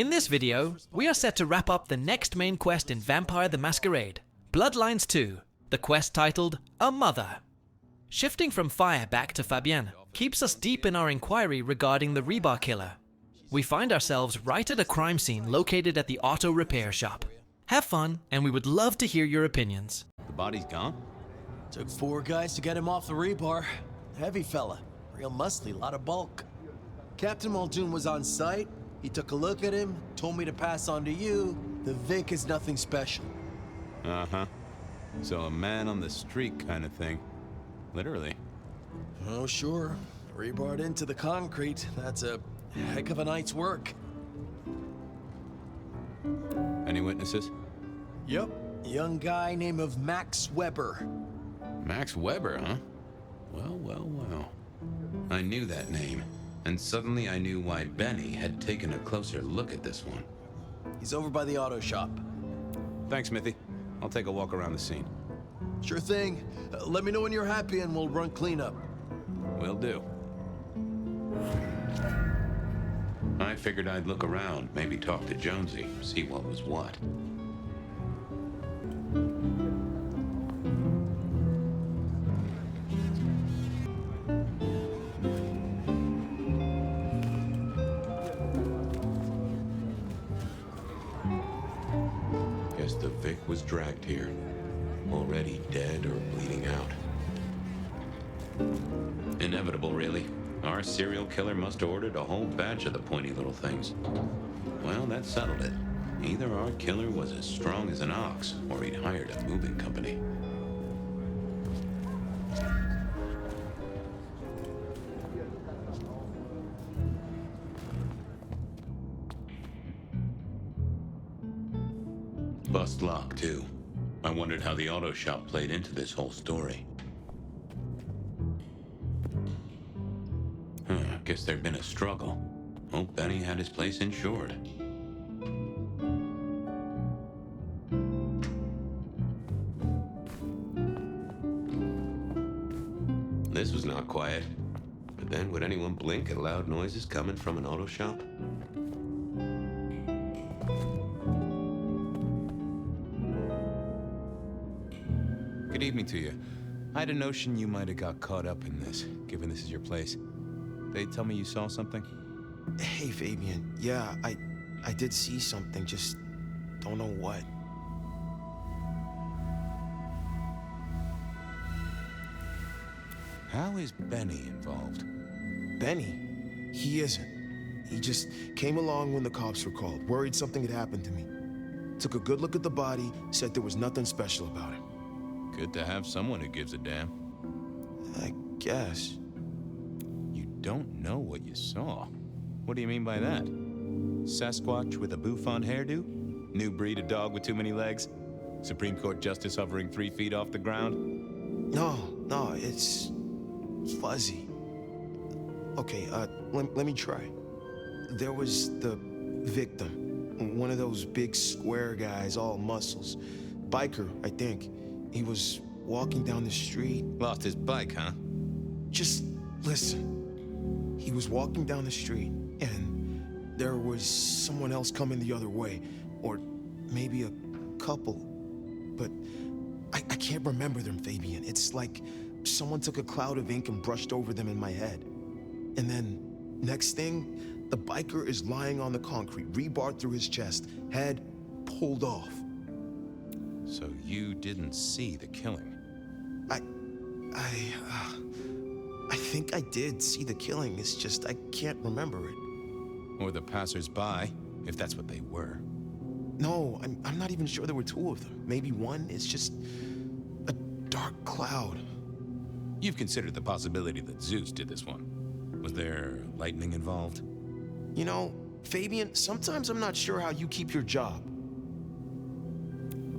In this video, we are set to wrap up the next main quest in Vampire the Masquerade, Bloodlines 2, the quest titled A Mother. Shifting from Phyre back to Fabien keeps us deep in our inquiry regarding the Rebar Killer. We find ourselves right at a crime scene located at the auto repair shop. Have fun, and we would love to hear your opinions. The body's gone? Took 4 guys to get him off the rebar. Heavy fella, real muscly, lot of bulk. Captain Muldoon was on site. He took a look at him, told me to pass on to you. The Vic is nothing special. Uh-huh. So a man on the street kind of thing. Literally. Oh, sure. Rebarred into the concrete. That's a heck of a night's work. Any witnesses? Yep. Young guy named of Max Weber. Max Weber, huh? Well. I knew that name, and suddenly I knew why Benny had taken a closer look at this one. He's over by the auto shop. Thanks, Smithy. I'll take a walk around the scene. Sure thing. Let me know when you're happy and we'll run cleanup. Will do. I figured I'd look around, maybe talk to Jonesy, see what was what. Guess the Vic was dragged here, already dead or bleeding out. Inevitable, really. Our serial killer must have ordered a whole batch of the pointy little things. Well, that settled it. Either our killer was as strong as an ox, or he'd hired a moving company. Bust lock, too. I wondered how the auto shop played into this whole story. Guess there'd been a struggle. Hope Benny had his place insured. This was not quiet. But then would anyone blink at loud noises coming from an auto shop? Good evening to you. I had a notion you might have got caught up in this, given this is your place. They tell me you saw something? Hey, Fabien. Yeah, I did see something, just don't know what. How is Benny involved? Benny? He isn't. He just came along when the cops were called, worried something had happened to me. Took a good look at the body, said there was nothing special about him. Good to have someone who gives a damn. I guess. You don't know what you saw. What do you mean by that? Sasquatch with a bouffant hairdo? New breed of dog with too many legs? Supreme Court justice hovering 3 feet off the ground? No, it's fuzzy. Okay, let me try. There was the victim, one of those big square guys, all muscles. Biker, I think. He was walking down the street. Lost his bike, huh? Just listen. He was walking down the street, and there was someone else coming the other way. Or maybe a couple. But I can't remember them, Fabien. It's like someone took a cloud of ink and brushed over them in my head. And then, next thing, the biker is lying on the concrete, rebarred through his chest, head pulled off. So you didn't see the killing? I think I did see the killing. It's just I can't remember it. Or the passers-by, if that's what they were. No, I'm not even sure there were 2 of them. Maybe one. It's just a dark cloud. You've considered the possibility that Zeus did this one. Was there lightning involved? You know, Fabien, sometimes I'm not sure how you keep your job.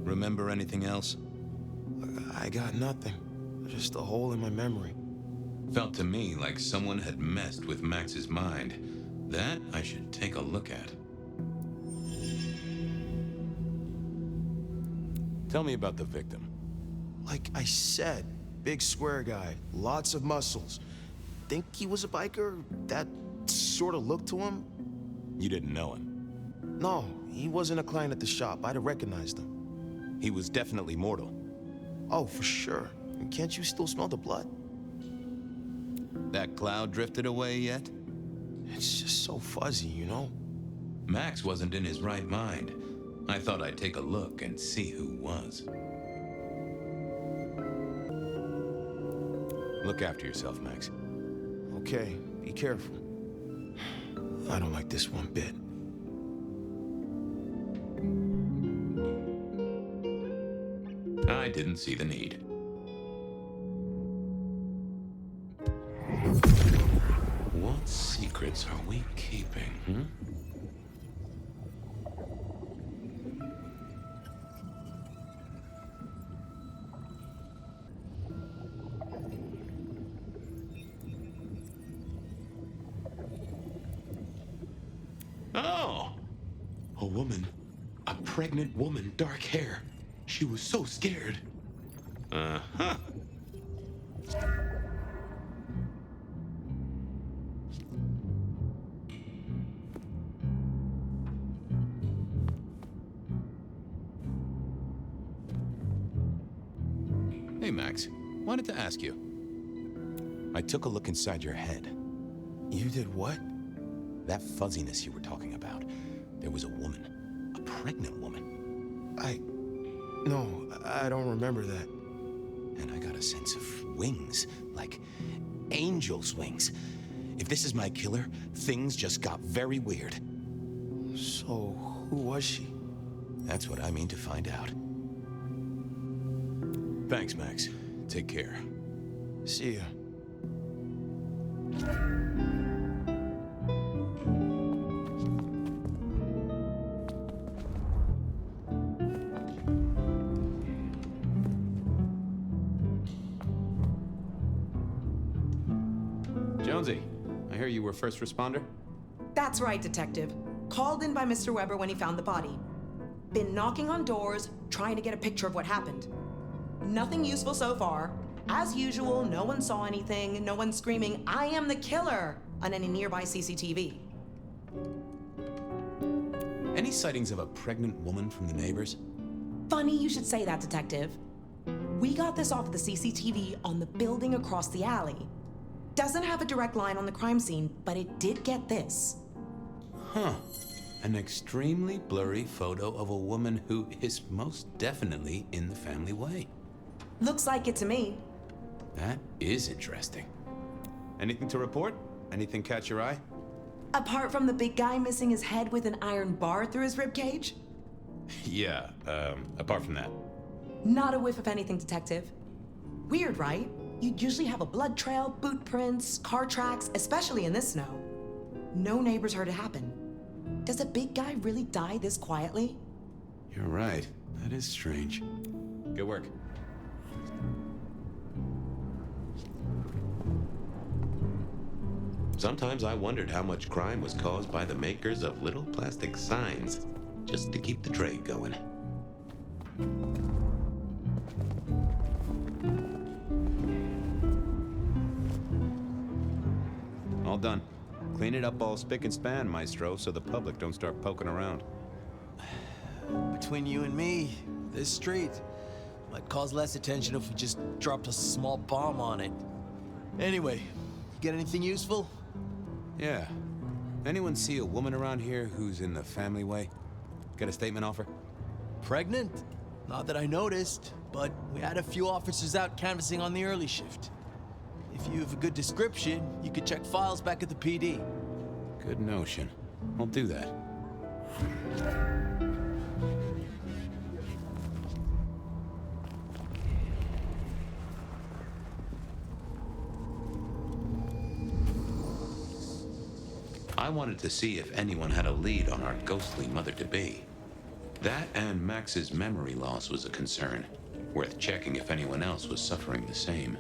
Remember anything else? I got nothing. Just a hole in my memory. Felt to me like someone had messed with Max's mind. That I should take a look at. Tell me about the victim. Like I said, big square guy, lots of muscles. Think he was a biker? That sort of look to him? You didn't know him? No, he wasn't a client at the shop. I'd have recognized him. He was definitely mortal. Oh, for sure. And can't you still smell the blood? That cloud drifted away yet? It's just so fuzzy, you know? Max wasn't in his right mind. I thought I'd take a look and see who was. Look after yourself, Max. Okay, be careful. I don't like this one bit. I didn't see the need. What secrets are we keeping, hmm? Oh! A woman. A pregnant woman, dark hair. She was so scared. Uh-huh. Hey, Max. Wanted to ask you. I took a look inside your head. You did what? That fuzziness you were talking about. There was a woman. A pregnant woman. No, I don't remember that. And I got a sense of wings. Like angel's wings. If this is my killer, things just got very weird. So, who was she? That's what I mean to find out. Thanks, Max. Take care. See ya. Jonesy, I hear you were first responder? That's right, Detective. Called in by Mr. Weber when he found the body. Been knocking on doors, trying to get a picture of what happened. Nothing useful so far. As usual, no one saw anything, no one screaming, "I am the killer!" on any nearby CCTV. Any sightings of a pregnant woman from the neighbors? Funny you should say that, Detective. We got this off the CCTV on the building across the alley. Doesn't have a direct line on the crime scene, but it did get this. Huh. An extremely blurry photo of a woman who is most definitely in the family way. Looks like it to me. That is interesting. Anything to report? Anything catch your eye? Apart from the big guy missing his head with an iron bar through his ribcage? Yeah, apart from that. Not a whiff of anything, Detective. Weird, right? You'd usually have a blood trail, boot prints, car tracks, especially in this snow. No neighbors heard it happen. Does a big guy really die this quietly? You're right. That is strange. Good work. Sometimes I wondered how much crime was caused by the makers of little plastic signs, just to keep the trade going. All done. Clean it up all spick and span, Maestro, so the public don't start poking around. Between you and me, this street might cause less attention if we just dropped a small bomb on it. Anyway, you get anything useful? Yeah. Anyone see a woman around here who's in the family way? Get a statement off her? Pregnant? Not that I noticed, but we had a few officers out canvassing on the early shift. If you have a good description, you could check files back at the PD. Good notion. I'll do that. I wanted to see if anyone had a lead on our ghostly mother-to-be. That and Max's memory loss was a concern. Worth checking if anyone else was suffering the same.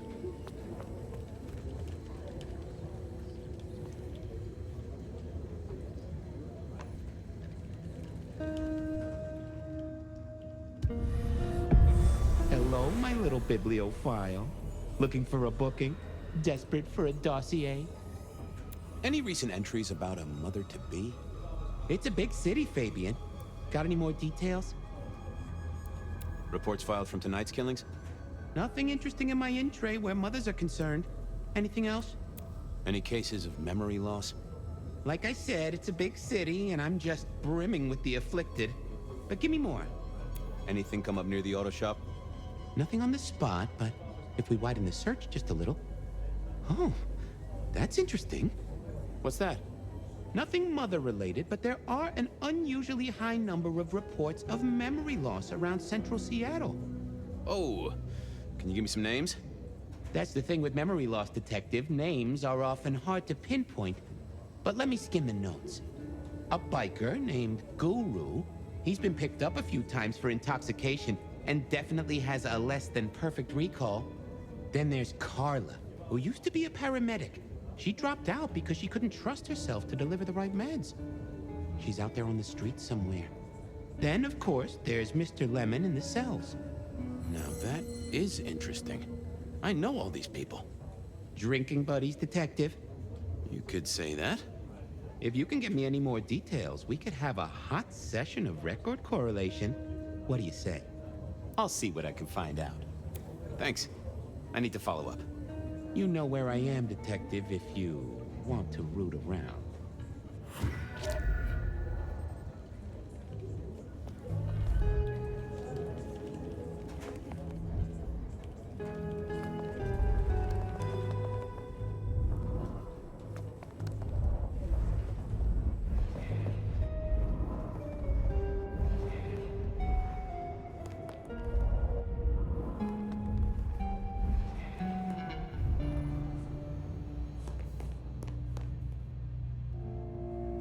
Hello, my little bibliophile. Looking for a booking? Desperate for a dossier? Any recent entries about a mother-to-be? It's a big city, Fabien. Got any more details? Reports filed from tonight's killings? Nothing interesting in my in-tray where mothers are concerned. Anything else? Any cases of memory loss? Like I said, it's a big city, and I'm just brimming with the afflicted. But give me more. Anything come up near the auto shop? Nothing on the spot, but if we widen the search just a little... Oh, that's interesting. What's that? Nothing mother-related, but there are an unusually high number of reports of memory loss around central Seattle. Oh, can you give me some names? That's the thing with memory loss, Detective. Names are often hard to pinpoint. But let me skim the notes. A biker named Guru. He's been picked up a few times for intoxication and definitely has a less than perfect recall. Then there's Carla, who used to be a paramedic. She dropped out because she couldn't trust herself to deliver the right meds. She's out there on the streets somewhere. Then, of course, there's Mr. Lemon in the cells. Now that is interesting. I know all these people. Drinking buddies, Detective. You could say that. If you can get me any more details, we could have a hot session of record correlation. What do you say? I'll see what I can find out. Thanks. I need to follow up. You know where I am, Detective, if you want to root around.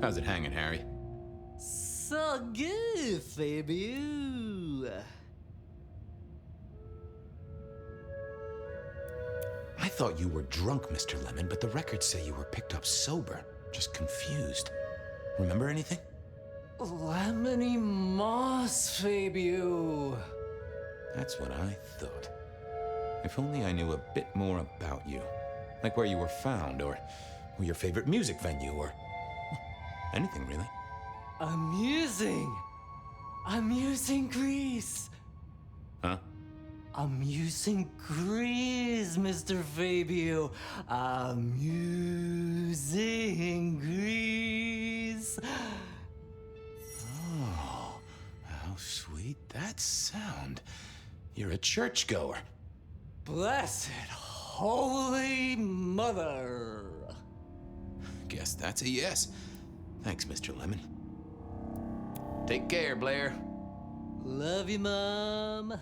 How's it hanging, Harry? So good, Fabien. I thought you were drunk, Mr. Lemon, but the records say you were picked up sober. Just confused. Remember anything? Lemony moss, Fabien. That's what I thought. If only I knew a bit more about you. Like where you were found, or your favorite music venue, or anything really. Amusing. Amusing Grease. Huh? Amusing Grease, Mr. Fabio. Amusing Grease. Oh, how sweet that sound. You're a churchgoer. Blessed Holy Mother. Guess that's a yes. Thanks, Mr. Lemon. Take care, Blair. Love you, Mom.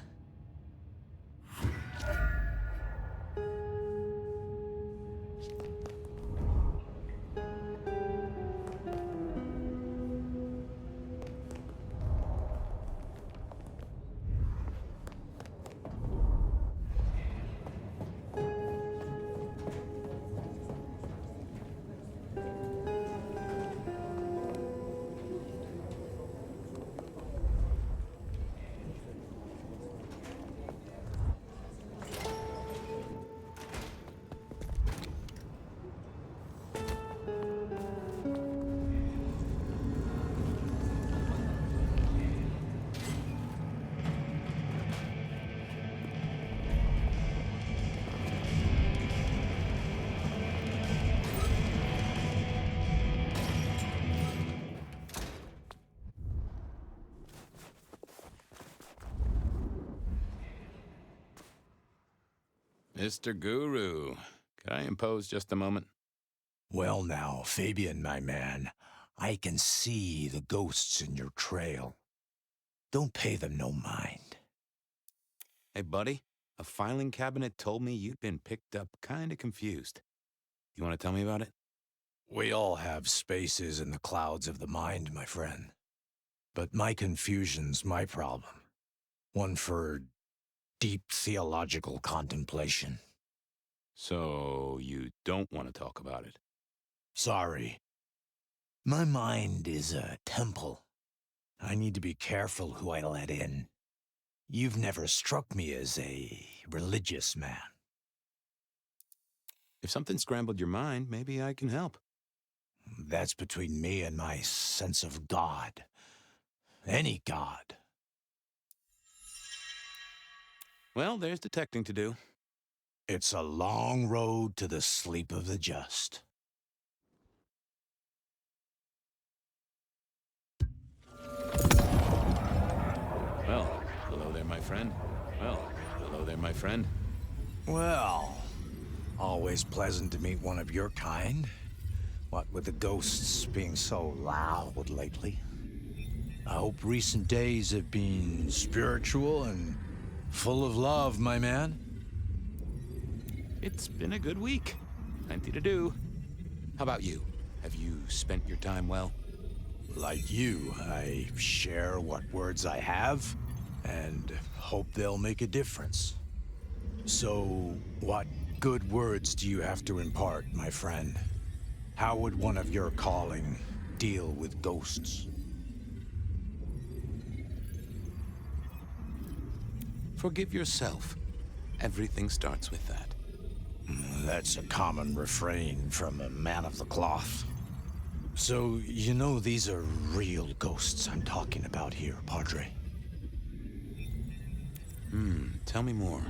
Mr. Guru, could I impose just a moment? Well now, Fabien, my man, I can see the ghosts in your trail. Don't pay them no mind. Hey, buddy, a filing cabinet told me you'd been picked up kinda confused. You want to tell me about it? We all have spaces in the clouds of the mind, my friend. But my confusion's my problem. One for deep theological contemplation. So, you don't want to talk about it? Sorry. My mind is a temple. I need to be careful who I let in. You've never struck me as a religious man. If something scrambled your mind, maybe I can help. that's between me and my sense of God. Any God. Well, there's detecting to do. It's a long road to the sleep of the just. Well, hello there, my friend. Well, hello there, my friend. Well, always pleasant to meet one of your kind. What with the ghosts being so loud lately. I hope recent days have been spiritual and full of love, my man. It's been a good week. Plenty to do. How about you? Have you spent your time well? Like you, I share what words I have and hope they'll make a difference. So, what good words do you have to impart, my friend? How would one of your calling deal with ghosts? Forgive yourself. Everything starts with that. That's a common refrain from a man of the cloth. So, you know these are real ghosts I'm talking about here, Padre. Tell me more.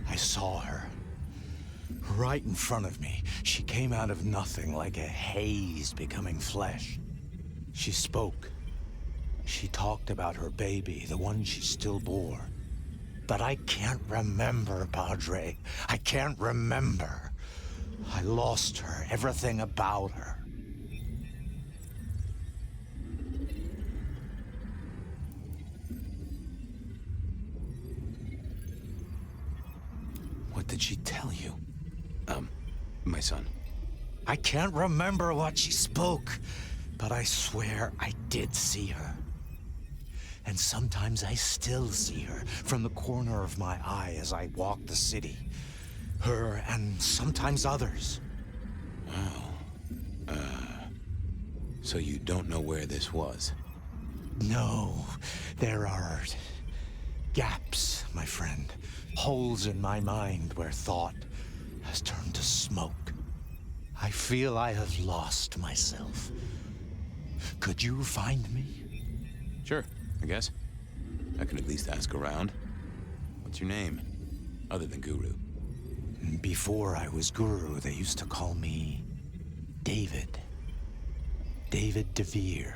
I saw her. Right in front of me. She came out of nothing, like a haze becoming flesh. She spoke. She talked about her baby, the one she still bore. But I can't remember, Padre. I can't remember. I lost her, everything about her. What did she tell you? My son. I can't remember what she spoke, but I swear I did see her. And sometimes I still see her from the corner of my eye as I walk the city. Her and sometimes others. Wow. So you don't know where this was? No, there are gaps, my friend. Holes in my mind where thought has turned to smoke. I feel I have lost myself. Could you find me? Sure, I guess. I can at least ask around. What's your name? Other than Guru. Before I was Guru, they used to call me David. David DeVere.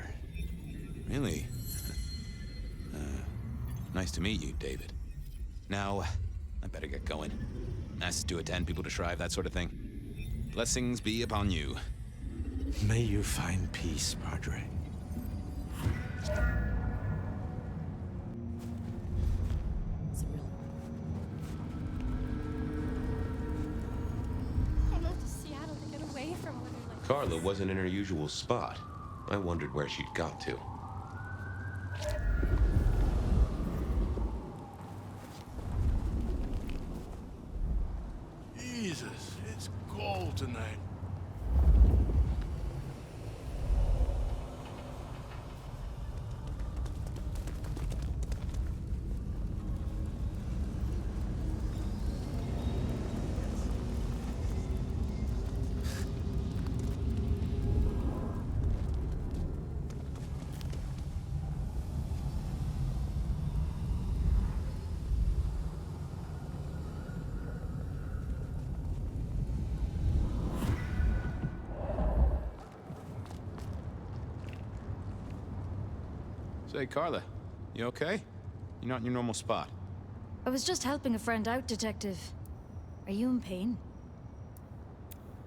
Really? Nice to meet you, David. Now, I better get going. Masses to attend, people to shrive, that sort of thing. Blessings be upon you. May you find peace, Padre. I moved to Seattle to get away from where they're like... Carla wasn't in her usual spot. I wondered where she'd got to. Jesus, it's cold tonight. Say, Carla, you okay? You're not in your normal spot. I was just helping a friend out, Detective. Are you in pain?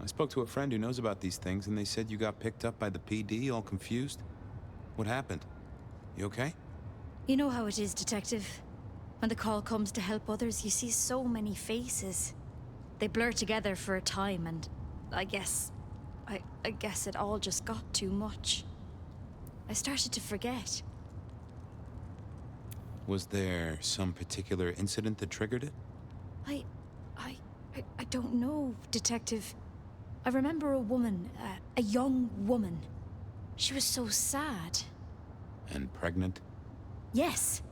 I spoke to a friend who knows about these things, and they said you got picked up by the PD, all confused. What happened? You okay? You know how it is, Detective. When the call comes to help others, you see so many faces. They blur together for a time, and I guess it all just got too much. I started to forget. Was there some particular incident that triggered it? I don't know, Detective. I remember a woman, a young woman. She was so sad. And pregnant? Yes.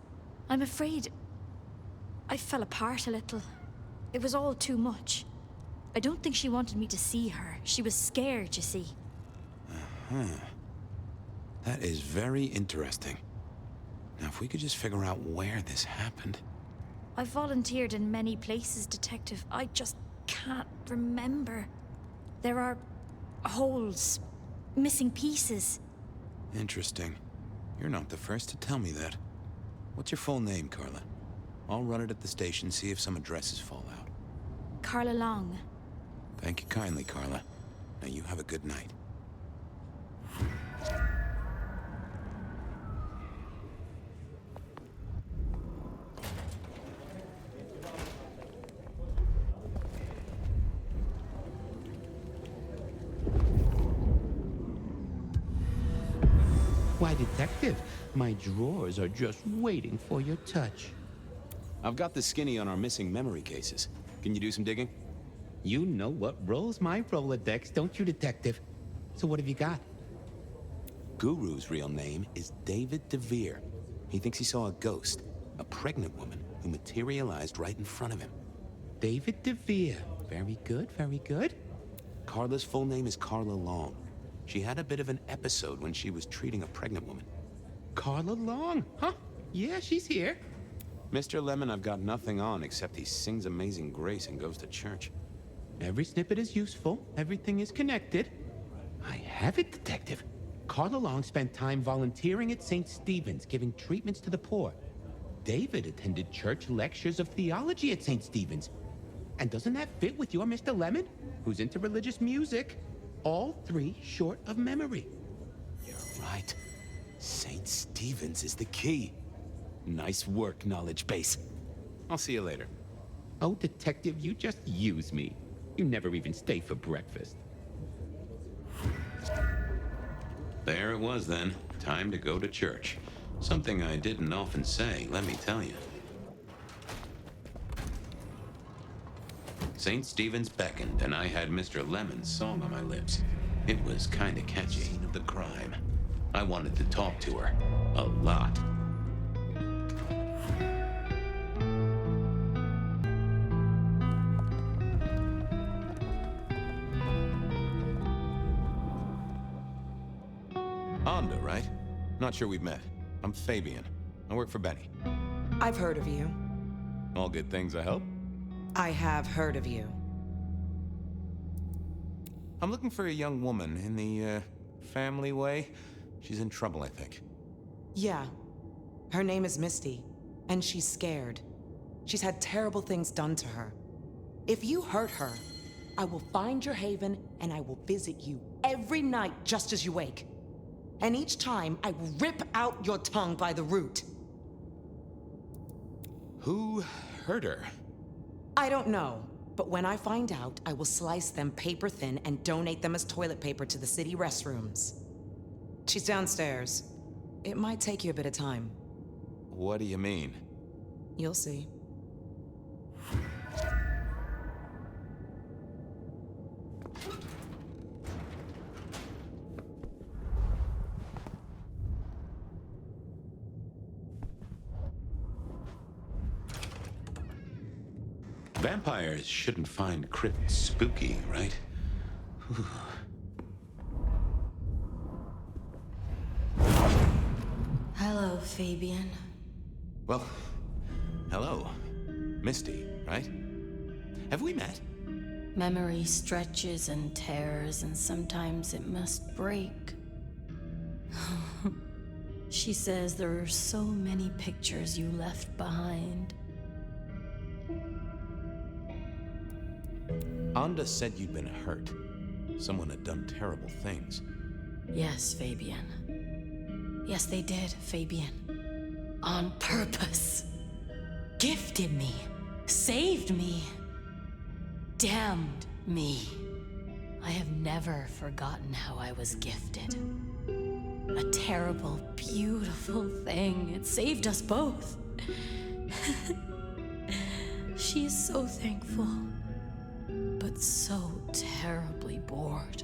I'm afraid I fell apart a little. It was all too much. I don't think she wanted me to see her. She was scared, you see. That is very interesting. Now, if we could just figure out where this happened. I've volunteered in many places, Detective. I just can't remember. There are holes, missing pieces. Interesting. You're not the first to tell me that. What's your full name, Carla? I'll run it at the station, see if some addresses fall out. Carla Long. Thank you kindly, Carla. Now you have a good night. Why, Detective, my drawers are just waiting for your touch. I've got the skinny on our missing memory cases. Can you do some digging? You know what rolls my Rolodex, don't you, Detective? So what have you got? Guru's real name is David DeVere. He thinks he saw a ghost, a pregnant woman who materialized right in front of him. David DeVere. Very good, very good. Carla's full name is Carla Long. She had a bit of an episode when she was treating a pregnant woman. Carla Long, huh? Yeah, she's here. Mr. Lemon, I've got nothing on except he sings Amazing Grace and goes to church. Every snippet is useful. Everything is connected. I have it, Detective. Carla Long spent time volunteering at St. Stephen's, giving treatments to the poor. David attended church lectures of theology at St. Stephen's. And doesn't that fit with your Mr. Lemon, who's into religious music? All three short of memory. You're right. St. Stephen's is the key. Nice work, knowledge base. I'll see you later. Oh, Detective, you just use me. You never even stay for breakfast. There it was then. Time to go to church. Something I didn't often say, let me tell you. St. Stephen's beckoned, and I had Mr. Lemon's song on my lips. It was kinda catchy. The crime. I wanted to talk to her. A lot. Onda, right? Not sure we've met. I'm Fabien. I work for Benny. I've heard of you. All good things, I hope. I have heard of you. I'm looking for a young woman in the, family way. She's in trouble, I think. Yeah. Her name is Misty, and she's scared. She's had terrible things done to her. If you hurt her, I will find your haven and I will visit you every night just as you wake. And each time, I will rip out your tongue by the root. Who hurt her? I don't know, but when I find out, I will slice them paper thin and donate them as toilet paper to the city restrooms. She's downstairs. It might take you a bit of time. What do you mean? You'll see. Vampires shouldn't find crypts spooky, right? Hello, Fabien. Well, hello. Misty, right? Have we met? Memory stretches and tears, and sometimes it must break. She says there are so many pictures you left behind. Onda said you'd been hurt. Someone had done terrible things. Yes, Fabien. Yes, they did, Fabien. On purpose. Gifted me. Saved me. Damned me. I have never forgotten how I was gifted. A terrible, beautiful thing. It saved us both. She is so thankful, but so terribly bored.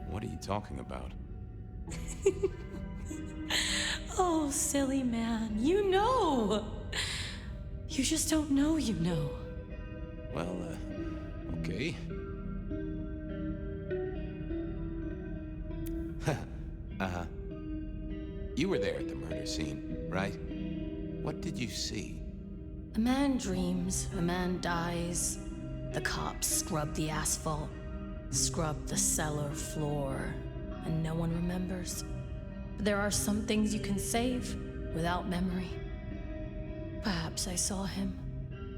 What are you talking about? Oh, silly man, you know! You just don't know you know. Well, okay. You were there at the murder scene, right? What did you see? A man dreams, a man dies. The cops scrub the asphalt, scrub the cellar floor, and no one remembers. But there are some things you can save without memory. Perhaps I saw him.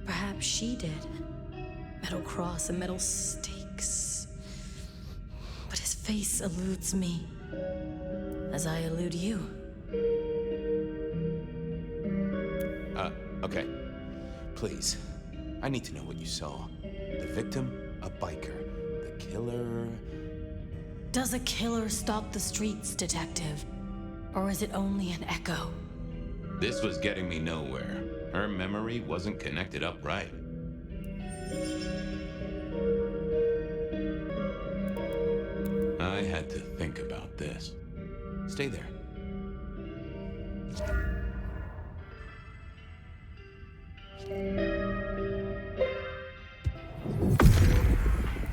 Perhaps she did. Metal cross and metal stakes. But his face eludes me, as I elude you. Okay. Please. I need to know what you saw. The victim, a biker. The killer... Does a killer stalk the streets, Detective? Or is it only an echo? This was getting me nowhere. Her memory wasn't connected up right. I had to think about this. Stay there.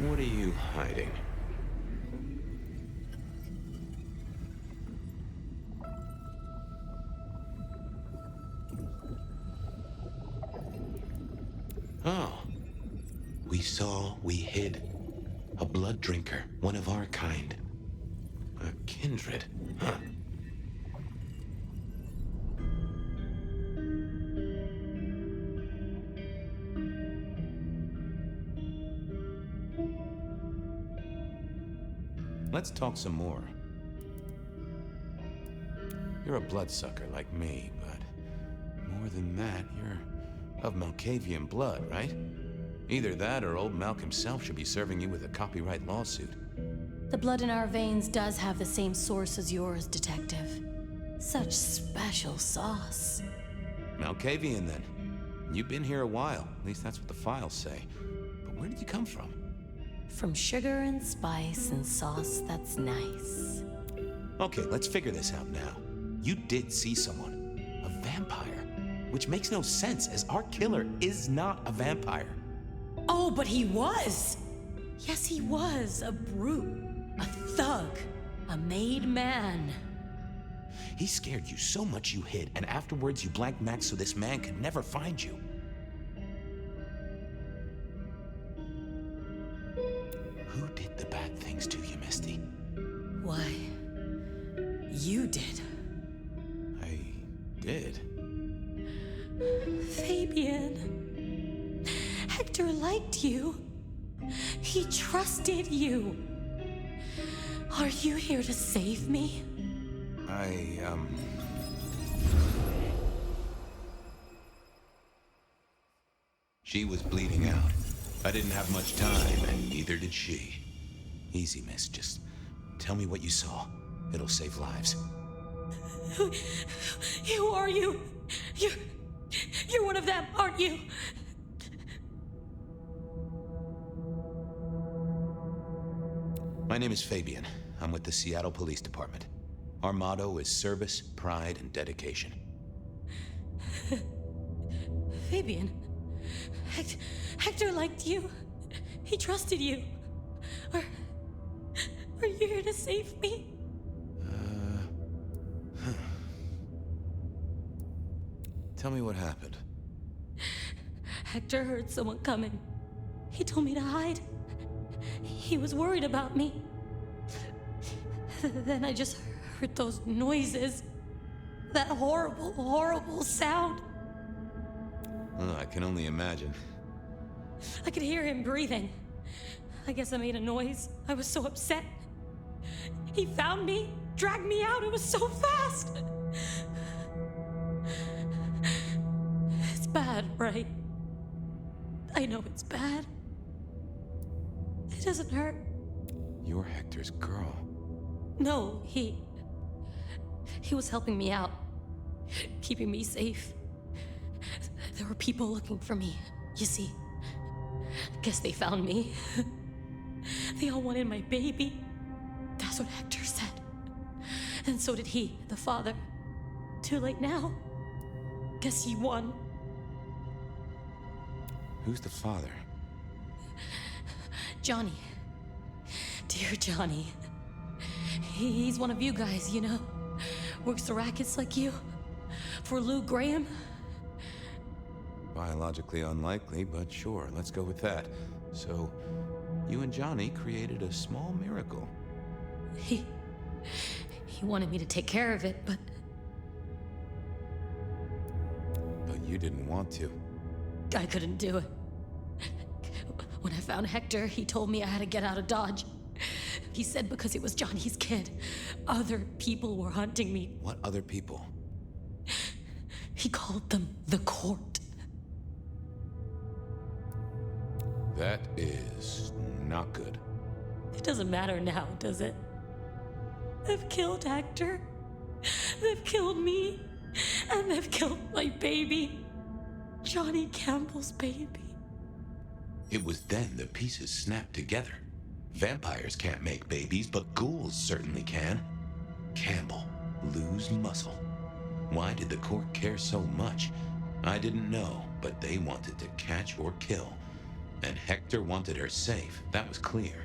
What are you hiding? Oh. We saw, we hid. A blood drinker, one of our kind. A kindred, huh? Let's talk some more. You're a bloodsucker like me, but more than that, you're of Malkavian blood, right? Either that or old Malk himself should be serving you with a copyright lawsuit. The blood in our veins does have the same source as yours, Detective. Such special sauce. Malkavian, then. You've been here a while. At least that's what the files say. But where did you come from? From sugar and spice and sauce that's nice. Okay, let's figure this out now. You did see someone. A vampire. Which makes no sense, as our killer is not a vampire. Oh, but he was! Yes, he was. A brute. A thug. A made man. He scared you so much you hid, and afterwards you blanked Max so this man could never find you. Who did the bad things to you, Misty? Why, you did. I did? Fabien. Hector liked you. He trusted you. Are you here to save me? She was bleeding out. I didn't have much time, and neither did she. Easy, miss. Just tell me what you saw. It'll save lives. Who are you? You're one of them, aren't you? My name is Fabien. I'm with the Seattle Police Department. Our motto is service, pride, and dedication. Fabien, Hector liked you. He trusted you. Are you here to save me? Tell me what happened. Hector heard someone coming. He told me to hide. He was worried about me. Then I just heard those noises. That horrible, horrible sound. Oh, I can only imagine. I could hear him breathing. I guess I made a noise. I was so upset. He found me, dragged me out. It was so fast. It's bad, right? I know it's bad. It doesn't hurt. You're Hector's girl. No, he was helping me out, keeping me safe. There were people looking for me, you see. Guess they found me. They all wanted my baby. That's what Hector said. And so did he, the father. Too late now. Guess he won. Who's the father? Johnny. Dear Johnny. He's one of you guys, you know? Works the rackets like you. For Lou Graham. Biologically unlikely, but sure, let's go with that. So, you and Johnny created a small miracle. He wanted me to take care of it, but you didn't want to. I couldn't do it. When I found Hector, he told me I had to get out of Dodge. He said because it was Johnny's kid, other people were hunting me. What other people? He called them the court. That is not good. It doesn't matter now, does it? They've killed Hector. They've killed me. And they've killed my baby. Johnny Campbell's baby. It was then the pieces snapped together. Vampires can't make babies, but ghouls certainly can. Campbell, lose muscle. Why did the court care so much? I didn't know, but they wanted to catch or kill. And Hector wanted her safe, that was clear.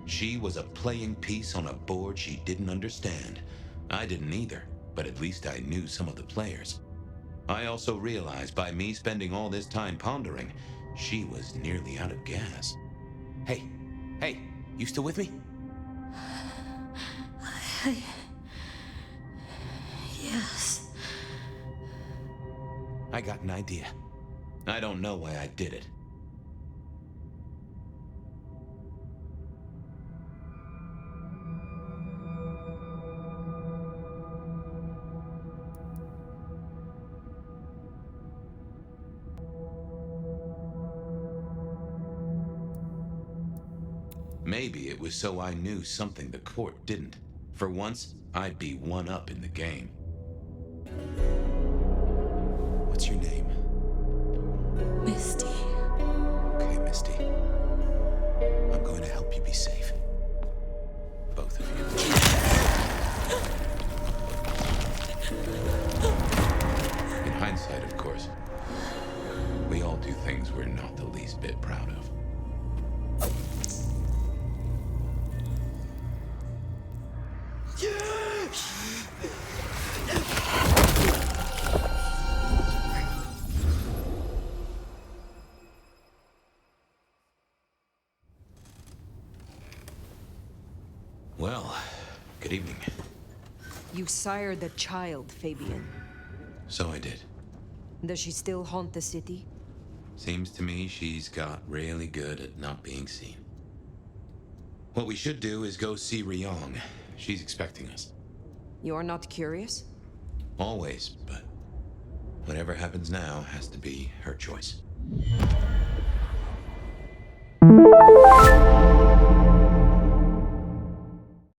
She was a playing piece on a board she didn't understand. I didn't either, but at least I knew some of the players. I also realized by me spending all this time pondering, she was nearly out of gas. Hey, you still with me? Yes. I got an idea. I don't know why I did it. Maybe it was so I knew something the court didn't. For once, I'd be one up in the game. What's your name? Misty. Okay, Misty. I'm going to help you be safe. Both of you. In hindsight, of course. We all do things we're not the least bit proud of. Well, good evening. You sired the child, Fabien. So I did. Does she still haunt the city? Seems to me she's got really good at not being seen. What we should do is go see Ryong. She's expecting us. You're not curious? Always, but whatever happens now has to be her choice.